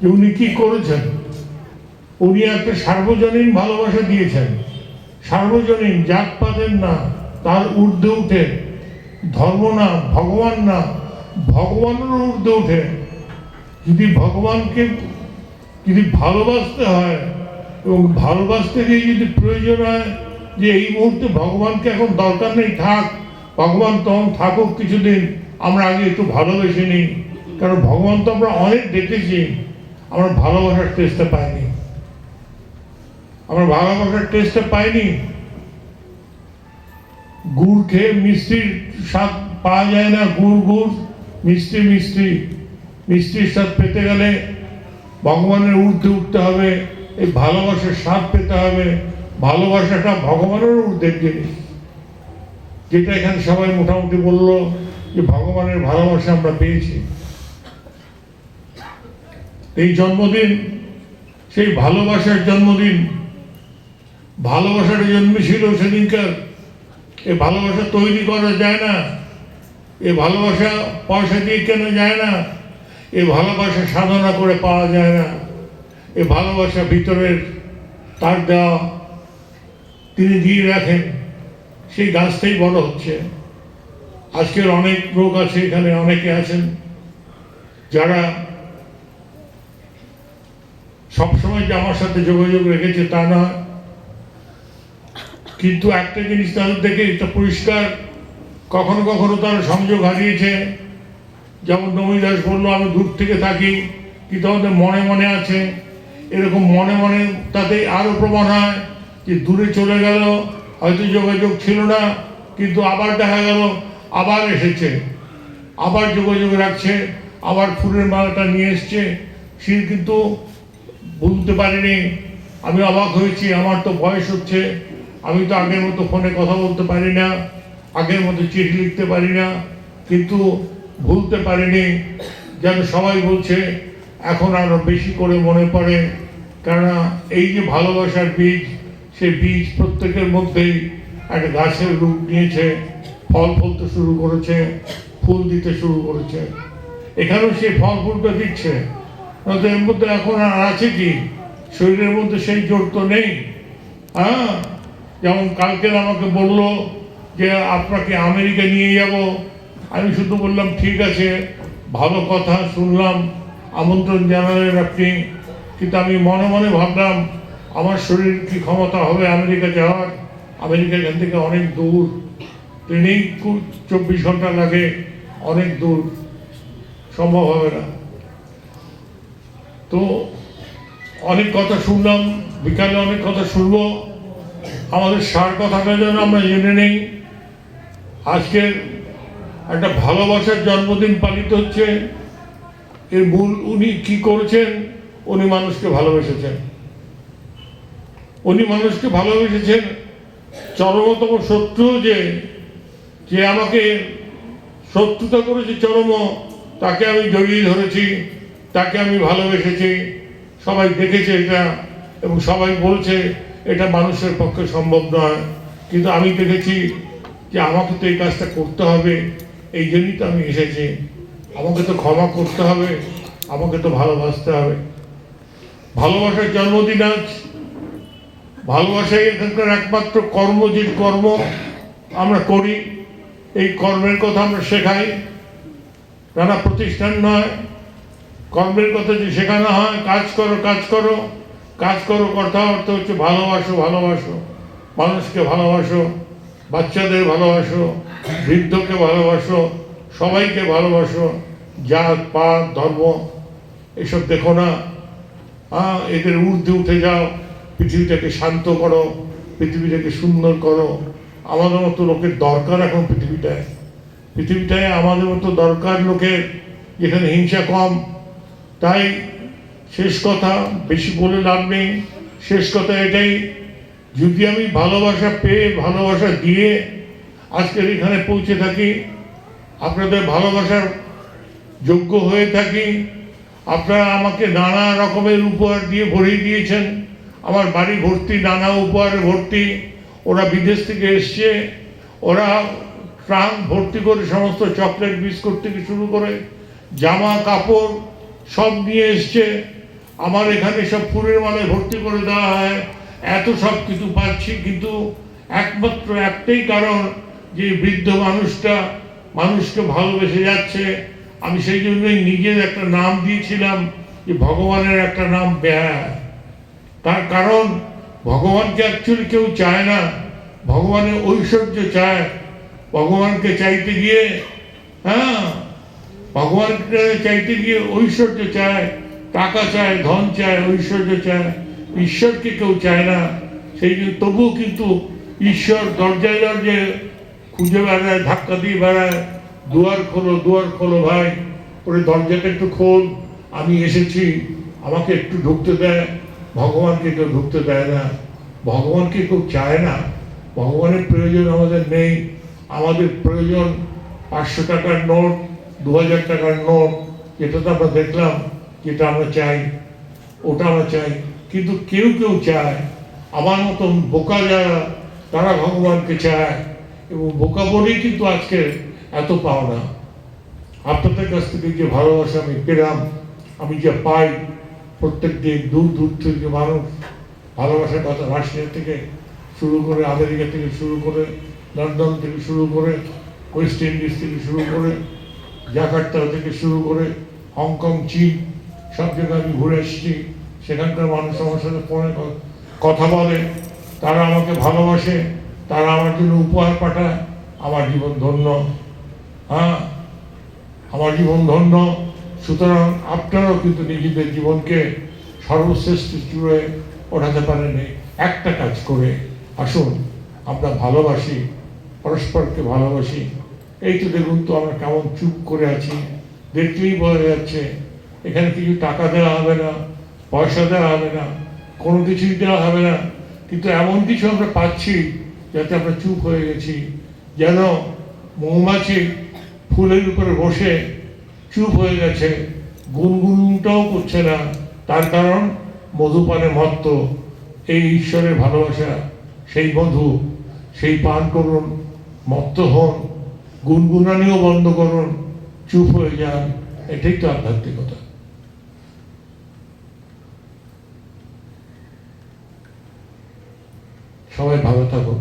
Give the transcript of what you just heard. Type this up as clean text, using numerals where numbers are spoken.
যে উনি কি করেছেন। উনি একটা সার্বজনীন ভালোবাসা দিয়েছেন, সার্বজনীন, জাতপাতের না, তার ঊর্ধ্বে উঠে, ধর্ম না, ভগবান না, ভগবানের ঊর্ধ্বে উঠে যদি ভগবানকে যদি ভালোবাসতে হয় এবং ভালোবাসতে গিয়ে যদি প্রয়োজন হয় যে এই মুহূর্তে ভগবানকে এখন দরকার নেই, থাক, ভগবান তখন থাকুক কিছুদিন, আমরা আগে একটু ভালোবেসে নিই। কারণ ভগবান তো আমরা অনেক দেখেছি, আমরা ভালোবাসার টেস্টটা পাইনি, আমরা ভালোবাসার টেস্টটা পাইনি। গুড় খেয়ে মিষ্টির স্বাদ পাওয়া যায় না, গুড় গুড়, মিষ্টি মিষ্টি, মিষ্টির স্বাদ পেতে গেলে ভগবানের ঊর্ধ্বে উঠতে হবে, এই ভালোবাসার স্বাদ পেতে হবে। ভালোবাসাটা ভগবানের ঊর্ধ্বের জিনিস, যেটা এখানে সবাই মোটামুটি বললো যে ভগবানের ভালোবাসা আমরা পেয়েছি। এই জন্মদিন সেই ভালোবাসার জন্মদিন, ভালোবাসাটা জন্মেছিল সেদিনকার। এই ভালোবাসা তৈরি করা যায় না, এই ভালোবাসা পয়সা দিয়ে কেনা যায় না, এই ভালোবাসা সাধনা করে পাওয়া যায় না। এই ভালোবাসা ভিতরের তার দেওয়া, তিনি দিয়ে রাখেন, সেই গাছটাই বড় হচ্ছে। আজকের অনেক লোক আছে এখানে, অনেকে আছেন যারা সবসময় যে আমার সাথে যোগাযোগ রেখেছে তা নয়, কিন্তু একটা জিনিস তাদের দেখে এটা পরিষ্কার, কখনো কখনো তারা সংযোগ হারিয়েছে। যেমন নবী দাস বললো, আমি দূর থেকে থাকি কিন্তু আমাদের মনে মনে আছে। এরকম মনে মনে তাতে আরও প্রমাণ হয় যে দূরে চলে গেল, হয়তো যোগাযোগ ছিল না, কিন্তু আবার দেখা গেল আবার এসেছে, আবার যোগাযোগ রাখছে, আবার ফুলের মালাটা নিয়ে এসছে। সে কিন্তু বলতে পারিনি, আমি অবাক হয়েছি, আমার তো বয়স হচ্ছে, আমি তো আগের মতো ফোনে কথা বলতে পারি না, আগের মতো চিঠি লিখতে পারি না, কিন্তু ভুলতে পারিনি। যেন সবাই বলছে এখন আরো বেশি করে মনে পড়ে, কেননা এই যে ভালোবাসার বীজ, সেই বীজ প্রত্যেকের মধ্যেই একটা গাছের রূপ নিয়েছে, ফল ফলতে শুরু করেছে, ফুল দিতে শুরু করেছে। এখানেও সেই ফল ফুলটা দিচ্ছে। এর মধ্যে এখন আর আছে কি, শরীরের মধ্যে সেই জোর তো নেই। হ্যাঁ, যেমন কালকের আমাকে বললো যে আপনাকে আমেরিকা নিয়ে যাব, আমি শুধু বললাম ঠিক আছে, ভালো কথা, শুনলাম, আমন্ত্রণ জানালেন আপনি, কিন্তু আমি মনে মনে ভাবলাম আমার শরীর কি ক্ষমতা হবে আমেরিকা যাওয়ার। আমেরিকা এখান থেকে অনেক দূর, ট্রেনেই 24 ঘন্টা লাগে, অনেক দূর, সম্ভব হবে না। তো অনেক কথা শুনলাম, বিকালে অনেক কথা শুনবো, আমাদের সার কথাটা যেন আমরা জেনে নেই। আজকের একটা ভালোবাসার জন্মদিন পালিত হচ্ছে, এর মূল উনি কি করেছেন, উনি মানুষকে ভালোবেসেছেন, উনি মানুষকে ভালোবেসেছেন। চরমতম শত্রু যে আমাকে শত্রুতা করেছে চরম, তাকে আমি জড়িয়ে ধরেছি, তাকে আমি ভালোবেসেছি। সবাই দেখেছে এটা এবং সবাই বলছে এটা মানুষের পক্ষে সম্ভব নয়, কিন্তু আমি দেখেছি যে আমাকে তো এই কাজটা করতে হবে, এই জন্যই তো আমি এসেছি। আমাকে তো ক্ষমা করতে হবে, আমাকে তো ভালোবাসতে হবে। ভালোবাসার জন্মদিন আজ। ভালোবাসাই এখানকার একমাত্র কর্ম, যে কর্ম আমরা করি, এই কর্মের কথা আমরা শেখাই, নানা প্রতিষ্ঠান নয়, কর্মের কথা যে শেখানো হয়, কাজ করো কাজ করো কাজ করো, কথা অর্থ হচ্ছে ভালোবাসো, ভালোবাসো, মানুষকে ভালোবাসো, বাচ্চাদের ভালোবাসো, বৃদ্ধকে ভালোবাসো, সবাইকে ভালোবাসো, জাত পাত ধর্ম এসব দেখো না। এদের ঊর্ধ্বে উঠে যাও, পৃথিবীটাকে শান্ত করো, পৃথিবীটাকে সুন্দর করো। আমাদের মতো লোকের দরকার এখন পৃথিবীটায় আমাদের মতো দরকার লোকের, যেখানে হিংসা কম। তাই শেষ কথা, বেশি বলে লাভ নেই, শেষ কথা এটাই, যদি আমি ভালোবাসা পেয়ে, ভালোবাসা দিয়ে আজকের এখানে পৌঁছে থাকি, আপনাদের ভালোবাসার যোগ্য হয়ে থাকি, আপনারা আমাকে নানা রকমের উপহার দিয়ে ভরিয়ে দিয়েছেন, আমার বাড়ি ভর্তি নানা উপহারে ভর্তি। ওরা বিদেশ থেকে এসছে, ওরা ট্রাঙ্ক ভর্তি করে সমস্ত চকলেট বিস্কুট থেকে শুরু করে জামা কাপড় সব নিয়ে এসছে। আমার এখানে সব ফুলের মালায় ভর্তি করে দেওয়া হয়, এত সব কিছু পাচ্ছি, কিন্তু একমাত্র একটাই কারণ যে বৃদ্ধ মানুষটা মানুষকে ভালোবেসে যাচ্ছে। আমি সেই জন্যই নিজের একটা নাম দিয়েছিলাম যে ভগবানের একটা নাম ব্যয়। তার কারণ ভগবানকে অ্যাকচুয়ালি কেউ চায় না, ভগবানের ঐশ্বর্য চায়। ভগবানকে চাইতে গিয়ে ভগবানকে চাইতে গিয়ে ঐশ্বর্য চায়, টাকা চায়, ধন চায়, ঐশ্বর্য চায়, ঈশ্বরকে কেউ চায় না। সেই জন্য তবুও কিন্তু ঈশ্বর দরজায় দরজায় খুঁজে বেড়ায়, ধাক্কা দিয়ে বেড়ায়, দুয়ার খোলো, দুয়ার খোলো ভাই, ওরে দরজাটা একটু খোল, আমি এসেছি, আমাকে একটু ঢুকতে দেয়। ভগবানকে কেউ ঢুকতে দেয় না, ভগবানকে কেউ চায় না। ভগবানের প্রয়োজন আমাদের নেই। আমাদের প্রয়োজন 500 টাকার নোট, 2000 টাকার নোট, যেটা তো আমরা দেখলাম, যেটা আমরা চাই, ওটা আমরা চাই। কিন্তু কেউ কেউ চায়, আমার মতন বোকা যারা, তারা ভগবানকে চায়, এবং বোকা বলেই কিন্তু আজকে এত পাওনা। আপনাদের কাছ থেকে যে ভালোবাসা আমি পেলাম, আমি যে পাই প্রত্যেক দিন, দূর দূর থেকে মানুষ ভালোবাসার কথা, রাশিয়া থেকে শুরু করে, আমেরিকা থেকে শুরু করে, লন্ডন থেকে শুরু করে, ওয়েস্ট ইন্ডিজ থেকে শুরু করে, জাকার্তা থেকে শুরু করে, হংকং, চীন, সব জায়গায় আমি ঘুরে এসেছি। সেখানকার মানুষ আমার সাথে ফোনে কথা বলে, তারা আমাকে ভালোবাসে, তারা আমার জন্য উপহার পাঠায়। আমার জীবন ধন্য, আমার জীবন ধন্য। সুতরাং আপনারাও কিন্তু নিজেদের জীবনকে সর্বশ্রেষ্ঠ চূড়ে ওঠাতে পারেনি একটা কাজ করে। আসুন আমরা ভালোবাসি, পরস্পরকে ভালোবাসি। এই তো দেখুন তো আমরা কেমন চুপ করে আছি, দেখলেই বোঝা যাচ্ছে এখানে কিছু টাকা দেওয়া হবে না, পয়সা দেওয়া হবে না, কোনো কিছুই দেওয়া হবে না, কিন্তু এমন কিছু আমরা পাচ্ছি যাতে আমরা চুপ হয়ে গেছি। যেন মৌমাছি ফুলের উপরে বসে চুপ হয়ে গেছে, গুনগুনটাও করছে না, তার কারণ মধুপানে মত্ত। এই ঈশ্বরের ভালোবাসা, সেই মধু, সেই পান করুন, মত্ত হন, গুনগুনানিও বন্ধ করুন, চুপ হয়ে যান। এটাই তো আধ্যাত্মিকতা। সবাই ভালো থাকুন।